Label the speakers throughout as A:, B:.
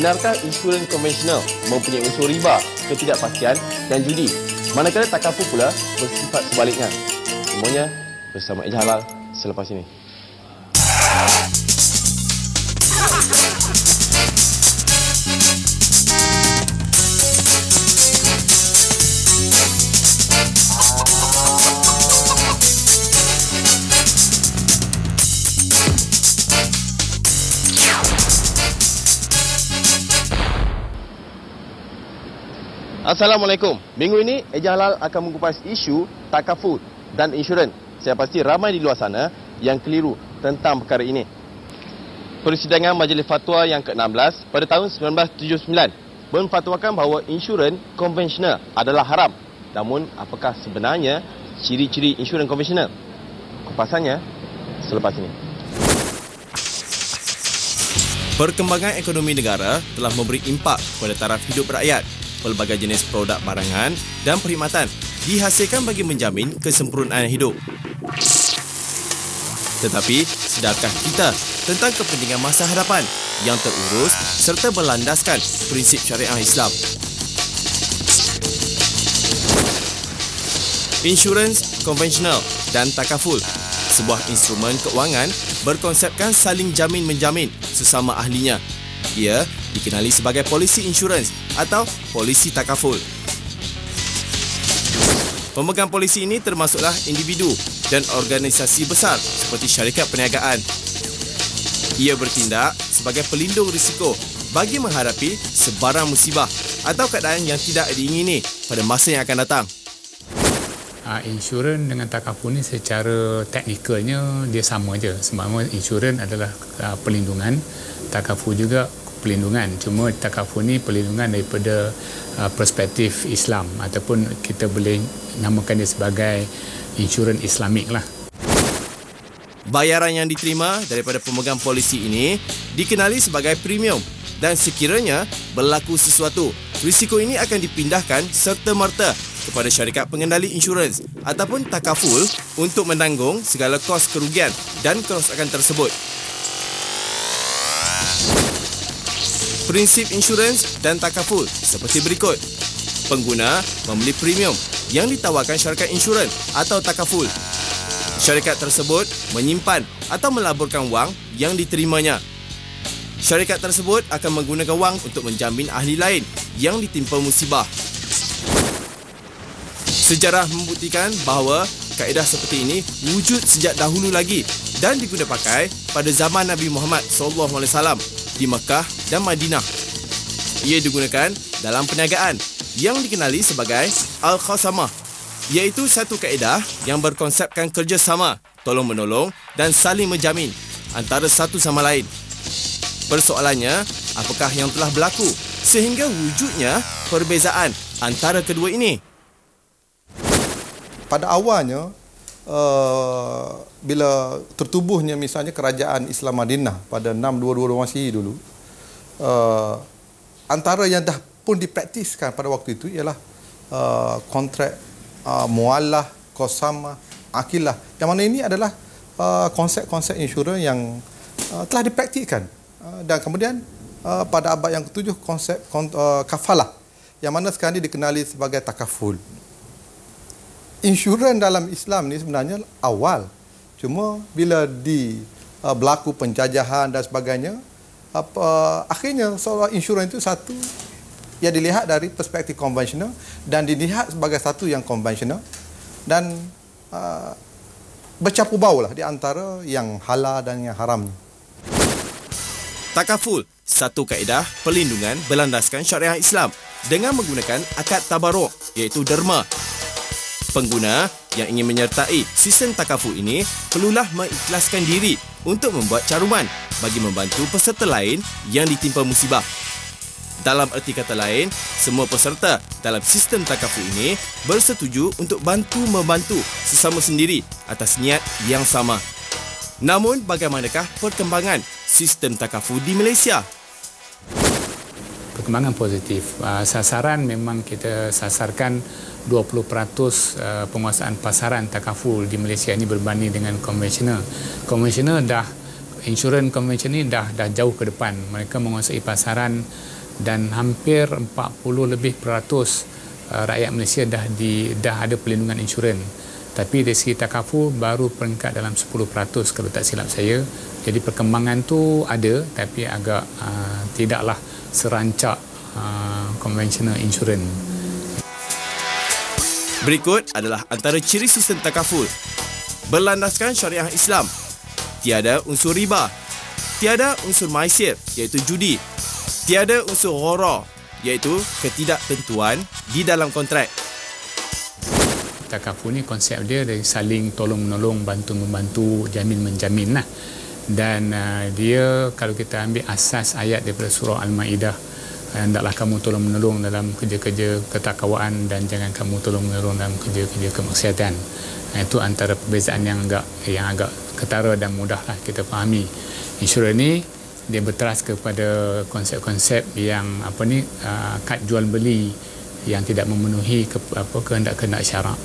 A: benarkah insurans konvensional mempunyai unsur riba, ketidakpastian dan judi? Manakala takaful pula bersifat sebaliknya? Semuanya bersama Eja Halal selepas ini. Assalamualaikum. Minggu ini Eja Halal akan mengupas isu takaful dan insurans. Saya pasti ramai di luar sana yang keliru tentang perkara ini. Persidangan Majlis Fatwa yang ke-16 pada tahun 1979 menfatwakan bahawa insurans konvensional adalah haram. Namun, apakah sebenarnya ciri-ciri insurans konvensional? Kupasannya selepas ini. Perkembangan ekonomi negara telah memberi impak kepada taraf hidup rakyat. Pelbagai jenis produk barangan dan perkhidmatan dihasilkan bagi menjamin kesempurnaan hidup. Tetapi, sedarkah kita tentang kepentingan masa hadapan yang terurus serta berlandaskan prinsip syariah Islam? Insurans konvensional dan takaful, sebuah instrumen keuangan berkonsepkan saling jamin-menjamin sesama ahlinya. Ia dikenali sebagai polisi insurans atau polisi takaful. Pemegang polisi ini termasuklah individu dan organisasi besar seperti syarikat perniagaan. Ia bertindak sebagai pelindung risiko bagi menghadapi sebarang musibah atau keadaan yang tidak diingini pada masa yang akan datang.
B: Insurans dengan takaful ni secara teknikalnya dia sama je. Sebab insurans adalah pelindungan, takaful juga pelindungan. Cuma takaful ni pelindungan daripada perspektif Islam ataupun kita boleh namakan dia sebagai insurans Islamik lah.
A: Bayaran yang diterima daripada pemegang polisi ini dikenali sebagai premium dan sekiranya berlaku sesuatu, risiko ini akan dipindahkan serta-merta kepada syarikat pengendali insurans ataupun takaful untuk menanggung segala kos kerugian dan kerosakan tersebut. Prinsip insurans dan takaful seperti berikut. Pengguna membeli premium yang ditawarkan syarikat insurans atau takaful. Syarikat tersebut menyimpan atau melaburkan wang yang diterimanya. Syarikat tersebut akan menggunakan wang untuk menjamin ahli lain yang ditimpa musibah. Sejarah membuktikan bahawa kaedah seperti ini wujud sejak dahulu lagi dan diguna pakai pada zaman Nabi Muhammad SAW di Mekah dan Madinah. Ia digunakan dalam perniagaan yang dikenali sebagai Al-Khasamah, iaitu satu kaedah yang berkonsepkan kerjasama, tolong-menolong dan saling menjamin antara satu sama lain. Persoalannya, apakah yang telah berlaku sehingga wujudnya perbezaan antara kedua ini?
C: Pada awalnya, bila tertubuhnya misalnya kerajaan Islam Madinah pada 622 Masihi dulu, antara yang dah pun dipraktiskan pada waktu itu ialah kontrak muallah, qasamah, akilah. Yang mana ini adalah konsep-konsep insurans yang telah dipraktikkan. Dan kemudian pada abad yang ke-7 konsep kafalah, yang mana sekarang ini dikenali sebagai takaful. Insurans dalam Islam ni sebenarnya awal. Cuma bila berlaku penjajahan dan sebagainya, akhirnya seolah insurans itu satu yang dilihat dari perspektif konvensional dan dilihat sebagai satu yang konvensional dan bercampur bau lah di antara yang halal dan yang haramnya.
A: Takaful, satu kaedah pelindungan berlandaskan syariah Islam dengan menggunakan akad tabaruk iaitu derma. Pengguna yang ingin menyertai sistem takaful ini perlulah mengikhlaskan diri untuk membuat caruman bagi membantu peserta lain yang ditimpa musibah. Dalam erti kata lain, semua peserta dalam sistem takaful ini bersetuju untuk bantu-membantu sesama sendiri atas niat yang sama. Namun, bagaimanakah perkembangan sistem takaful di Malaysia?
B: Perkembangan positif. Sasaran memang kita sasarkan 20% penguasaan pasaran takaful di Malaysia ini berbanding dengan konvensional. Konvensional dah insurans konvensional ni dah jauh ke depan. Mereka menguasai pasaran dan hampir 40% lebih rakyat Malaysia dah ada perlindungan insurans. Tapi dari segi takaful baru peringkat dalam 10% kalau tak silap saya. Jadi perkembangan tu ada tapi agak tidaklah serancak konvensional insurans.
A: Berikut adalah antara ciri sistem takaful. Berlandaskan syariah Islam. Tiada unsur riba. Tiada unsur maisir iaitu judi. Tiada unsur gharar iaitu ketidaktentuan di dalam kontrak.
B: Takaful ni konsep dia dari saling tolong-menolong, bantu-membantu, jamin-menjamin lah. Dan dia kalau kita ambil asas ayat daripada surah Al-Ma'idah, hendaklah kamu tolong-menolong dalam kerja-kerja ketakwaan dan jangan kamu tolong-menolong dalam kerja-kerja kemaksiatan. Itu antara perbezaan yang agak ketara dan mudahlah kita fahami. Insurans ni dia berteras kepada konsep-konsep yang kad jual beli yang tidak memenuhi kehendak-kehendak syarak.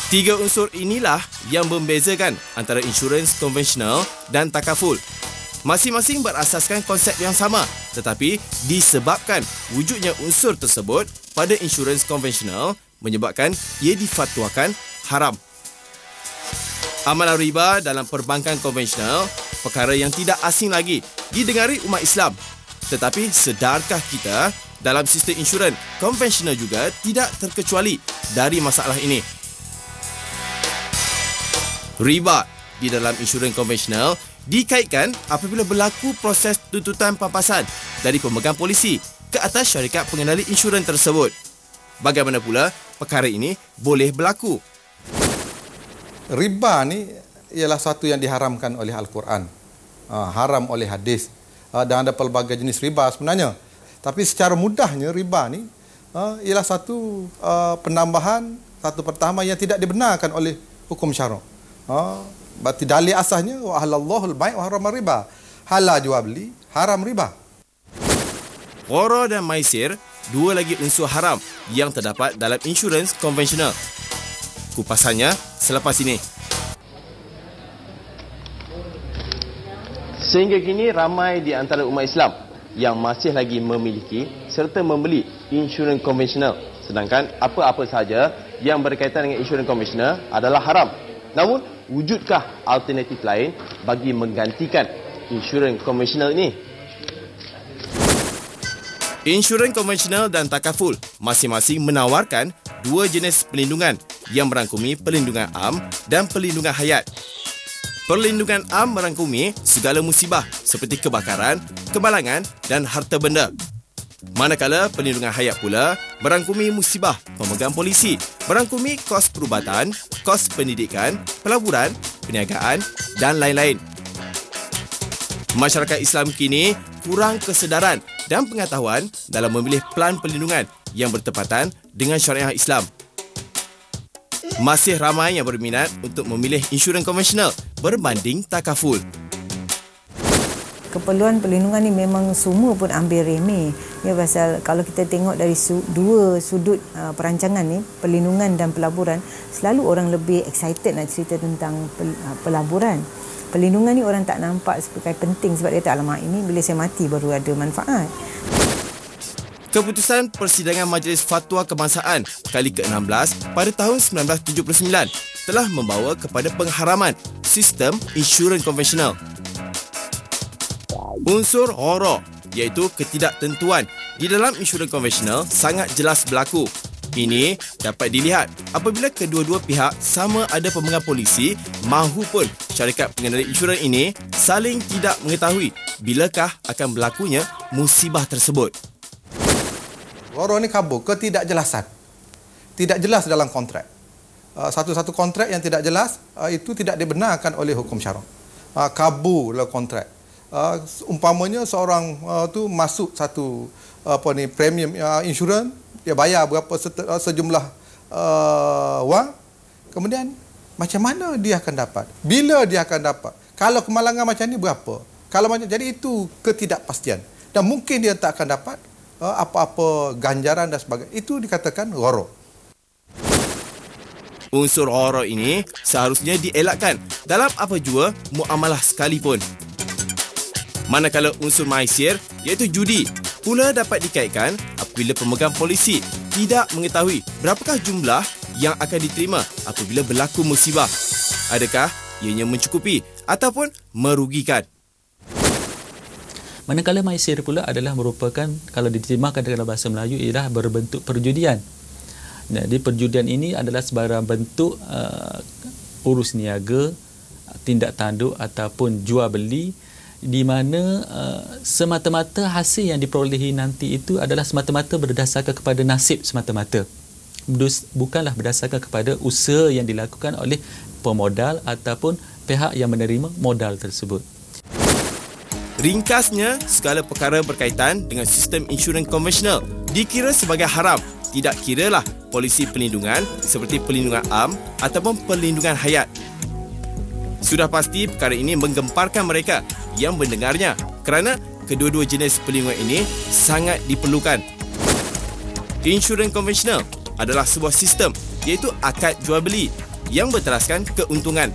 A: 3 unsur inilah yang membezakan antara insurans konvensional dan takaful. Masing-masing berasaskan konsep yang sama, tetapi disebabkan wujudnya unsur tersebut pada insurans konvensional menyebabkan ia difatwakan haram. Amalan riba dalam perbankan konvensional perkara yang tidak asing lagi didengari umat Islam. Tetapi sedarkah kita dalam sistem insurans konvensional juga tidak terkecuali dari masalah ini? Riba di dalam insurans konvensional dikaitkan apabila berlaku proses tuntutan pampasan dari pemegang polisi ke atas syarikat pengendali insurans tersebut. Bagaimana pula perkara ini boleh berlaku?
C: Riba ni ialah satu yang diharamkan oleh Al-Quran, haram oleh hadis, dan ada pelbagai jenis riba sebenarnya. Tapi secara mudahnya riba ni ialah satu penambahan, satu pertambahan yang tidak dibenarkan oleh hukum syarak. Berarti dalil asasnya wa halallahu al-bai' wa harrama riba. Halal jual beli, haram riba.
A: Gharar dan maisir, dua lagi unsur haram yang terdapat dalam insurans konvensional. Kupasannya selepas ini.
D: Sehingga kini ramai di antara umat Islam yang masih lagi memiliki serta membeli insurans konvensional, sedangkan apa-apa sahaja yang berkaitan dengan insurans konvensional adalah haram. Namun, wujudkah alternatif lain bagi menggantikan insurans konvensional ini?
A: Insurans konvensional dan takaful masing-masing menawarkan dua jenis perlindungan yang merangkumi perlindungan am dan perlindungan hayat. Perlindungan am merangkumi segala musibah seperti kebakaran, kemalangan dan harta benda. Manakala perlindungan hayat pula merangkumi musibah pemegang polisi, merangkumi kos perubatan, kos pendidikan, pelaburan, perniagaan dan lain-lain. Masyarakat Islam kini kurang kesedaran dan pengetahuan dalam memilih pelan perlindungan yang bertepatan dengan syariah Islam. Masih ramai yang berminat untuk memilih insurans konvensional berbanding takaful.
E: Keperluan perlindungan ni memang semua pun ambil remeh. Ya, pasal kalau kita tengok dari dua sudut perancangan ni, perlindungan dan pelaburan, selalu orang lebih excited nak cerita tentang pelaburan. Perlindungan ni orang tak nampak sebagai penting sebab dia kata, alamak, ini bila saya mati baru ada manfaat.
A: Keputusan Persidangan Majlis Fatwa Kebangsaan kali ke-16 pada tahun 1979 telah membawa kepada pengharaman sistem insurans konvensional. Unsur gharar iaitu ketidaktentuan di dalam insurans konvensional sangat jelas berlaku. Ini dapat dilihat apabila kedua-dua pihak sama ada pemegang polisi mahupun syarikat pengendali insurans ini saling tidak mengetahui bilakah akan berlakunya musibah tersebut.
C: Gharar ni kabur, ketidakjelasan. Tidak jelas dalam kontrak. Satu-satu kontrak yang tidak jelas itu tidak dibenarkan oleh hukum syarak. Kabur dalam kontrak. Umpamanya seorang tu masuk satu premium insurans, dia bayar berapa sejumlah wang, kemudian macam mana dia akan dapat, bila dia akan dapat, kalau kemalangan macam ni berapa, kalau macam, jadi itu ketidakpastian dan mungkin dia tak akan dapat apa-apa ganjaran dan sebagainya. Itu dikatakan gharar.
A: Unsur horor ini seharusnya dielakkan dalam apa jua muamalah sekalipun. Manakala unsur maisir iaitu judi pula dapat dikaitkan apabila pemegang polisi tidak mengetahui berapakah jumlah yang akan diterima apabila berlaku musibah. Adakah ianya mencukupi ataupun merugikan?
F: Manakala maisir pula adalah merupakan, kalau diterjemahkan dalam bahasa Melayu, ialah berbentuk perjudian. Jadi perjudian ini adalah sebarang bentuk urus niaga, tindak tanduk ataupun jual beli, di mana semata-mata hasil yang diperolehi nanti itu adalah semata-mata berdasarkan kepada nasib semata-mata. Bukanlah berdasarkan kepada usaha yang dilakukan oleh pemodal ataupun pihak yang menerima modal tersebut.
A: Ringkasnya, segala perkara berkaitan dengan sistem insurans konvensional dikira sebagai haram. Tidak kiralah polisi pelindungan seperti pelindungan am ataupun pelindungan hayat. Sudah pasti perkara ini menggemparkan mereka yang mendengarnya kerana kedua-dua jenis perlindungan ini sangat diperlukan. Insurans konvensional adalah sebuah sistem iaitu akad jual beli yang berteraskan keuntungan.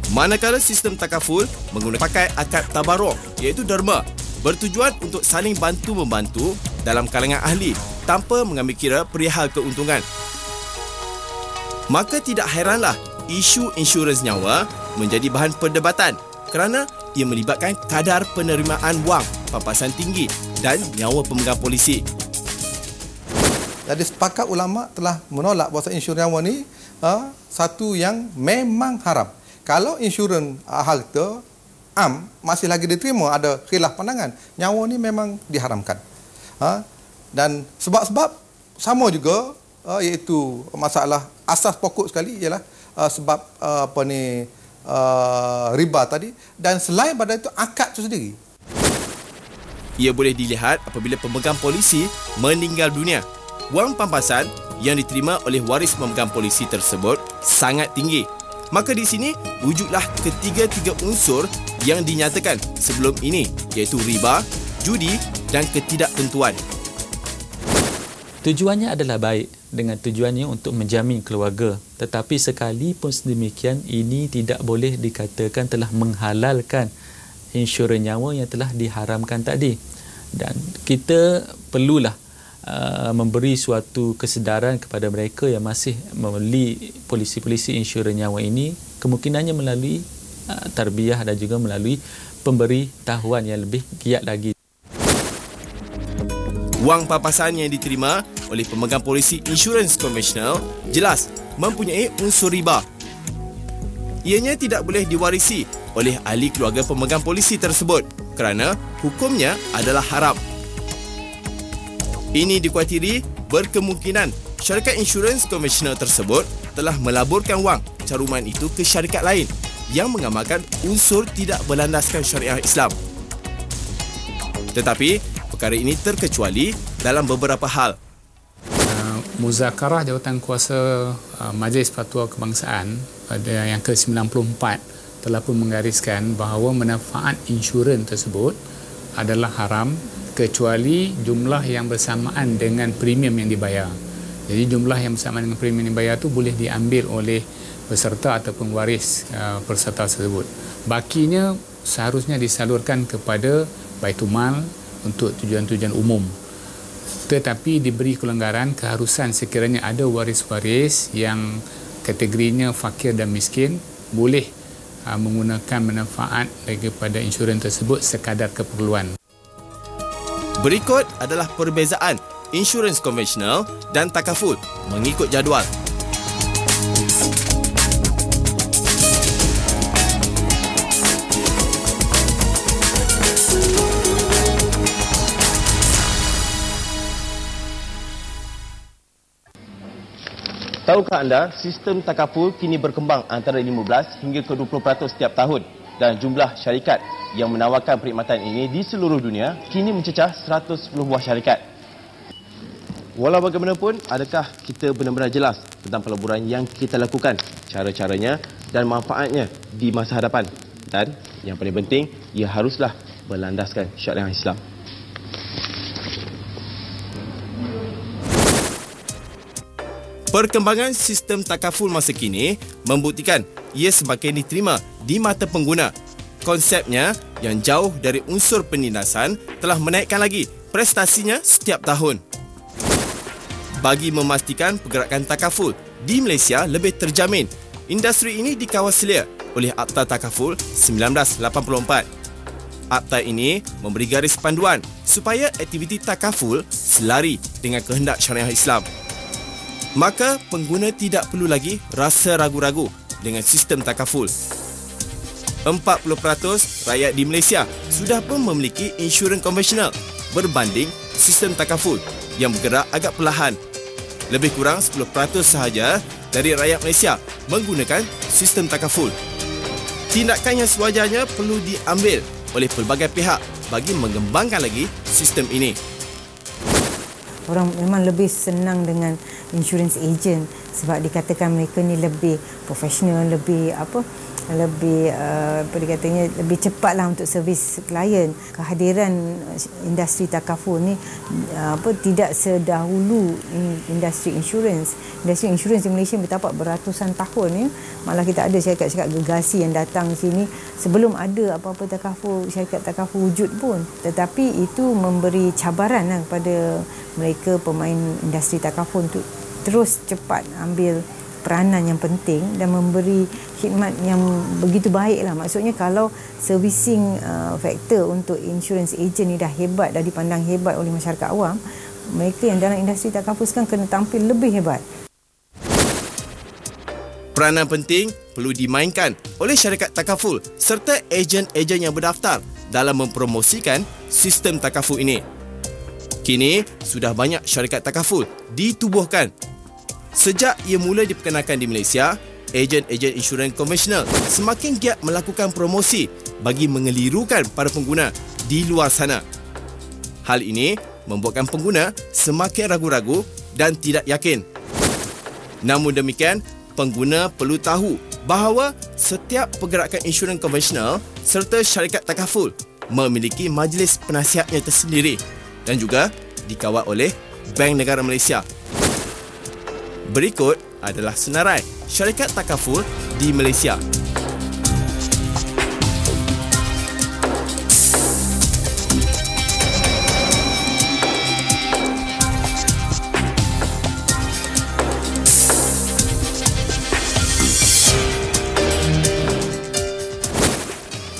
A: Manakala sistem takaful menggunakan pakai akad tabarruk iaitu derma bertujuan untuk saling bantu-membantu dalam kalangan ahli tanpa mengambil kira perihal keuntungan. Maka tidak heranlah isu insurans nyawa menjadi bahan perdebatan kerana ia melibatkan kadar penerimaan wang, pampasan tinggi dan nyawa pemegang polisi.
C: Jadi sepakat ulama telah menolak bahawa insurans nyawa ni satu yang memang haram. Kalau insurans harta am masih lagi diterima, ada khilaf pandangan, nyawa ni memang diharamkan. Dan sebab-sebab sama juga, iaitu masalah asas pokok sekali ialah sebab riba tadi, dan selain pada itu akad itu sendiri.
A: Ia boleh dilihat apabila pemegang polisi meninggal dunia. Wang pampasan yang diterima oleh waris pemegang polisi tersebut sangat tinggi. Maka di sini wujudlah ketiga-tiga unsur yang dinyatakan sebelum ini, iaitu riba, judi dan ketidaktentuan.
F: Tujuannya adalah baik dengan tujuannya untuk menjamin keluarga. Tetapi sekalipun sedemikian, ini tidak boleh dikatakan telah menghalalkan insurans nyawa yang telah diharamkan tadi. Dan kita perlulah memberi suatu kesedaran kepada mereka yang masih membeli polisi-polisi insurans nyawa ini, kemungkinannya melalui tarbiyah dan juga melalui pemberitahuan yang lebih giat lagi.
A: Wang pampasan yang diterima oleh pemegang polisi insurans konvensional jelas mempunyai unsur riba. Ianya tidak boleh diwarisi oleh ahli keluarga pemegang polisi tersebut kerana hukumnya adalah haram. Ini dikuatiri berkemungkinan syarikat insurans konvensional tersebut telah melaburkan wang caruman itu ke syarikat lain yang mengamalkan unsur tidak berlandaskan syariah Islam. Tetapi perkara ini terkecuali dalam beberapa hal.
B: Muzakarah Jawatan Kuasa Majlis Fatwa Kebangsaan pada yang ke-94 telah pun menggariskan bahawa manfaat insurans tersebut adalah haram kecuali jumlah yang bersamaan dengan premium yang dibayar. Jadi jumlah yang bersamaan dengan premium yang dibayar itu boleh diambil oleh peserta ataupun waris peserta tersebut. Bakinya seharusnya disalurkan kepada Baitumal untuk tujuan-tujuan umum. Tetapi diberi kelonggaran keharusan sekiranya ada waris-waris yang kategorinya fakir dan miskin boleh menggunakan manfaat daripada insurans tersebut sekadar keperluan.
A: Berikut adalah perbezaan insurans konvensional dan takaful mengikut jadual.
D: Tahukah anda, sistem takaful kini berkembang antara 15 hingga ke 20% setiap tahun dan jumlah syarikat yang menawarkan perkhidmatan ini di seluruh dunia kini mencecah 110 buah syarikat. Walau bagaimanapun, adakah kita benar-benar jelas tentang pelaburan yang kita lakukan, cara-caranya dan manfaatnya di masa hadapan? Dan yang paling penting, ia haruslah berlandaskan syariah Islam.
A: Perkembangan sistem takaful masa kini membuktikan ia semakin diterima di mata pengguna. Konsepnya yang jauh dari unsur penindasan telah menaikkan lagi prestasinya setiap tahun. Bagi memastikan pergerakan takaful di Malaysia lebih terjamin, industri ini dikawal selia oleh Akta Takaful 1984. Akta ini memberi garis panduan supaya aktiviti takaful selari dengan kehendak syariah Islam. Maka pengguna tidak perlu lagi rasa ragu-ragu dengan sistem takaful. 40% rakyat di Malaysia sudah pun memiliki insurans konvensional berbanding sistem takaful yang bergerak agak perlahan. Lebih kurang 10% sahaja dari rakyat Malaysia menggunakan sistem takaful. Tindakan yang sewajarnya perlu diambil oleh pelbagai pihak bagi mengembangkan lagi sistem ini.
E: Orang memang lebih senang dengan insurance agent sebab dikatakan mereka ni lebih profesional, lebih lebih cepatlah untuk servis klien. Kehadiran industri takaful ni tidak sedahulu industri insurans. Industri insurans di Malaysia bertapak beratusan tahun ya. Malah kita ada syarikat-syarikat gergasi yang datang sini sebelum ada apa-apa takaful, syarikat takaful wujud pun. Tetapi itu memberi cabaran kepada mereka pemain industri takaful untuk terus cepat ambil peranan yang penting dan memberi khidmat yang begitu baiklah. Maksudnya kalau servicing factor untuk insurance agent ni dah hebat, dah dipandang hebat oleh masyarakat awam, mereka yang dalam industri takaful sekarang kena tampil lebih hebat.
A: Peranan penting perlu dimainkan oleh syarikat takaful serta ejen-ejen yang berdaftar dalam mempromosikan sistem takaful ini. Kini sudah banyak syarikat takaful ditubuhkan. Sejak ia mula diperkenalkan di Malaysia, ejen-ejen insurans konvensional semakin giat melakukan promosi bagi mengelirukan para pengguna di luar sana. Hal ini membuatkan pengguna semakin ragu-ragu dan tidak yakin. Namun demikian, pengguna perlu tahu bahawa setiap pergerakan insurans konvensional serta syarikat takaful memiliki majlis penasihatnya tersendiri dan juga dikawal oleh Bank Negara Malaysia. Berikut adalah senarai syarikat takaful di Malaysia.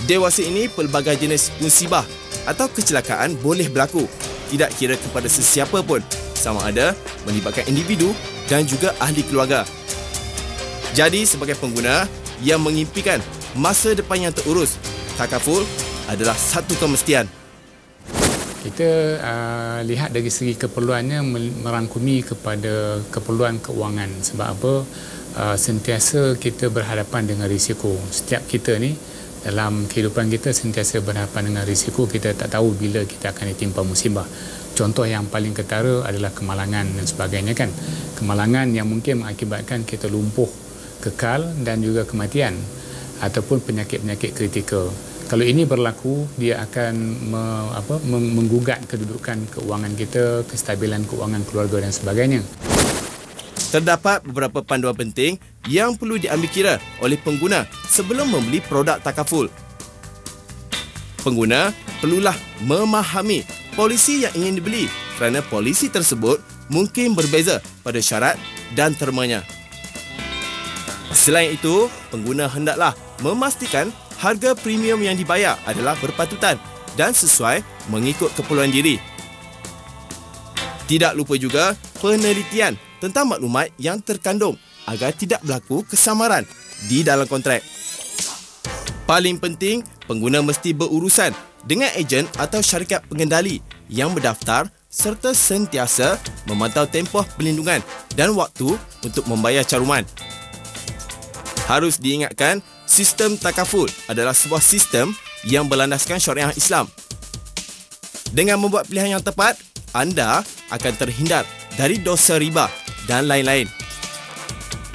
A: Dewasa ini pelbagai jenis musibah atau kecelakaan boleh berlaku, tidak kira kepada sesiapa pun, sama ada melibatkan individu dan juga ahli keluarga. Jadi sebagai pengguna yang mengimpikan masa depan yang terurus, takaful adalah satu kemestian.
B: Kita lihat dari segi keperluannya merangkumi kepada keperluan keuangan. Sebab apa? Sentiasa kita berhadapan dengan risiko. Setiap kita ni dalam kehidupan kita sentiasa berhadapan dengan risiko. Kita tak tahu bila kita akan ditimpa musibah. Contoh yang paling ketara adalah kemalangan dan sebagainya kan. Kemalangan yang mungkin mengakibatkan kita lumpuh kekal dan juga kematian ataupun penyakit-penyakit kritikal. Kalau ini berlaku, dia akan menggugat kedudukan keuangan kita, kestabilan keuangan keluarga dan sebagainya.
A: Terdapat beberapa panduan penting yang perlu diambil kira oleh pengguna sebelum membeli produk takaful. Pengguna perlulah memahami polisi yang ingin dibeli kerana polisi tersebut mungkin berbeza pada syarat dan termanya. Selain itu, pengguna hendaklah memastikan harga premium yang dibayar adalah berpatutan dan sesuai mengikut keperluan diri. Tidak lupa juga penelitian tentang maklumat yang terkandung agar tidak berlaku kesamaran di dalam kontrak. Paling penting, pengguna mesti berurusan dengan ejen atau syarikat pengendali yang berdaftar serta sentiasa memantau tempoh perlindungan dan waktu untuk membayar caruman. Harus diingatkan, sistem takaful adalah sebuah sistem yang berlandaskan syariah Islam. Dengan membuat pilihan yang tepat, anda akan terhindar dari dosa riba dan lain-lain.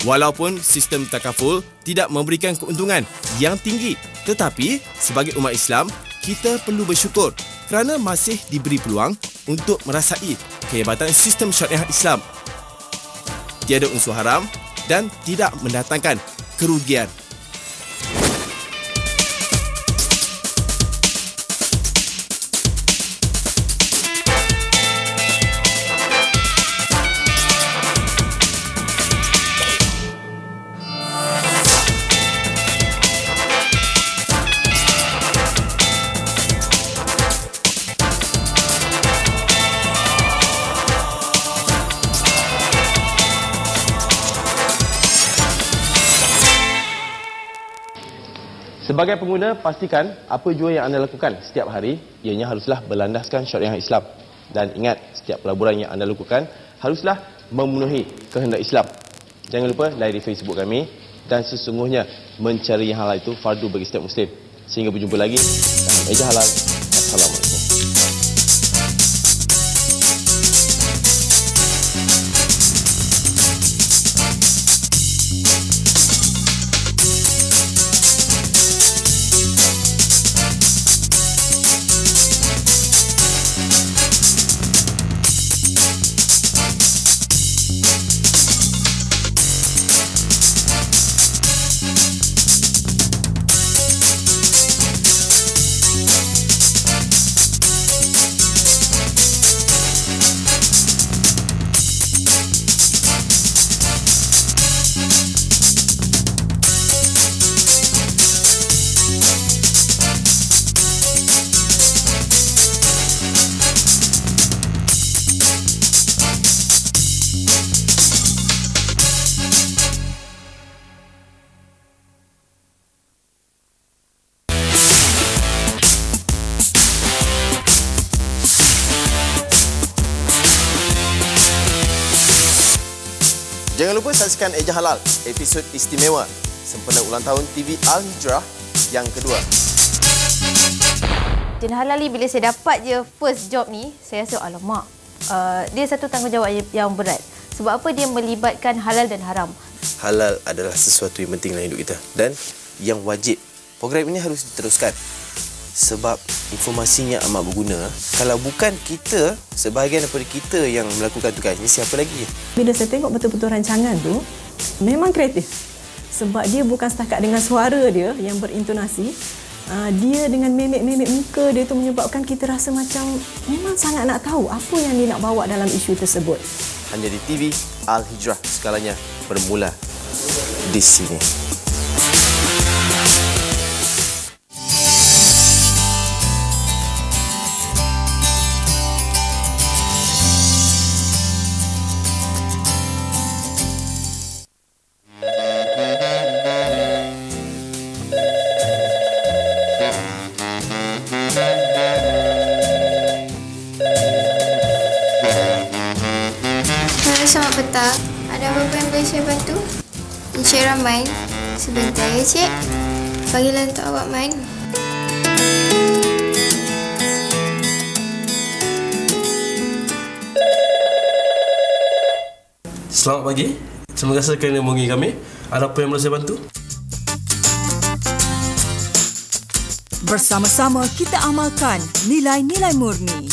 A: Walaupun sistem takaful tidak memberikan keuntungan yang tinggi, tetapi sebagai umat Islam, kita perlu bersyukur kerana masih diberi peluang untuk merasai kehebatan sistem syariah Islam. tiada unsur haram dan tidak mendatangkan kerugian.
D: Sebagai pengguna, pastikan apa jua yang anda lakukan setiap hari ianya haruslah berlandaskan syariah Islam. Dan ingat, setiap pelaburan yang anda lakukan haruslah memenuhi kehendak Islam. Jangan lupa layari Facebook kami, dan sesungguhnya mencari yang halal itu fardu bagi setiap Muslim. Sehingga berjumpa lagi dalam Meja Halal. Assalamualaikum. Jangan lupa saksikan Eja Halal, episod istimewa sempena ulang tahun TV Al Hijrah yang kedua.
G: Encik Halal ni bila saya dapat je first job ni, saya rasa alamak, dia satu tanggungjawab yang berat. Sebab apa? Dia melibatkan halal dan haram.
D: Halal adalah sesuatu yang penting dalam hidup kita dan yang wajib. Program ini harus diteruskan sebab informasinya amat berguna. Kalau bukan kita, sebahagian daripada kita yang melakukan tugas ini, siapa lagi?
E: Bila saya tengok betul-betul rancangan tu, memang kreatif. Sebab dia bukan setakat dengan suara dia yang berintonasi, dia dengan mimik-mimik muka dia tu menyebabkan kita rasa macam memang sangat nak tahu apa yang dia nak bawa dalam isu tersebut.
D: Hanya di TV Al Hijrah, segalanya bermula di sini.
H: Selamat petang. Ada apa-apa yang boleh saya bantu? Encik Rahman. Sebentar ya, Cik. Bagilah untuk awak main.
I: Selamat pagi. Terima kasih kerana menghubungi kami. Ada apa yang boleh saya bantu?
J: Bersama-sama kita amalkan nilai-nilai murni.